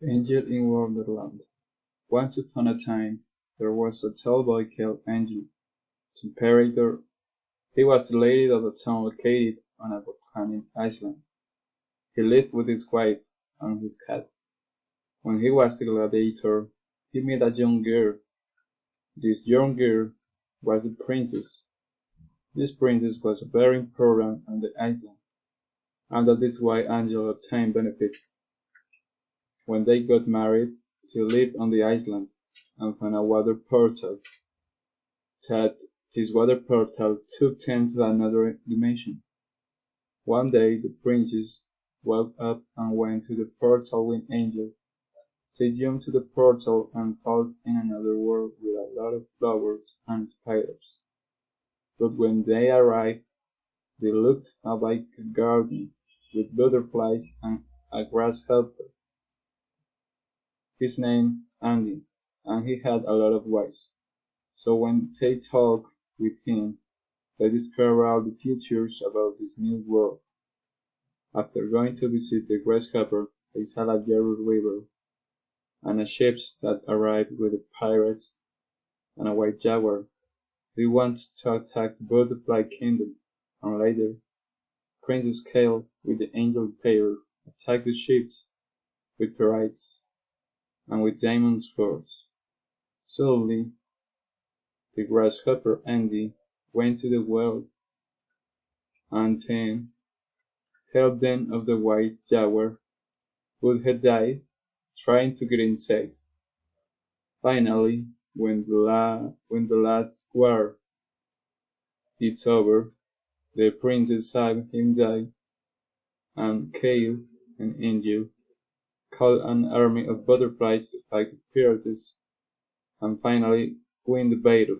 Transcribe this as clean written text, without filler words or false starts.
Angel in Wonderland. Once upon a time, there was a tall boy called Angel. Temperature. He was the leader of a town located on a volcanic island. He lived with his wife and his cat. When he was the gladiator, he met a young girl. This young girl was the princess. This princess was very important on the island, and that is why Angel obtained benefits. When they got married, they lived on the island and found a water portal. That this water portal took them to another dimension. One day the princess woke up and went to the portal with Angel. They jump to the portal and falls in another world with a lot of flowers and spiders. But when they arrived, they looked a big garden with butterflies and a grasshopper. His name Andy, and he had a lot of wives. So when they talked with him, they discovered all the features about this new world. After going to visit the grasshopper, they saw a yellow river and a ship that arrived with the pirates and a white jaguar. They wanted to attack the butterfly kingdom, and later, Princess Kale with the angel pair attacked the ships with pirates and with diamond swords. Suddenly, the grasshopper Andy went to the well and then helped them of the white jaguar, who had died trying to get inside. Finally, when the last war is over, the princess saw him die, and Kale and Angel called an army of butterflies to fight the pirates and finally win the battle.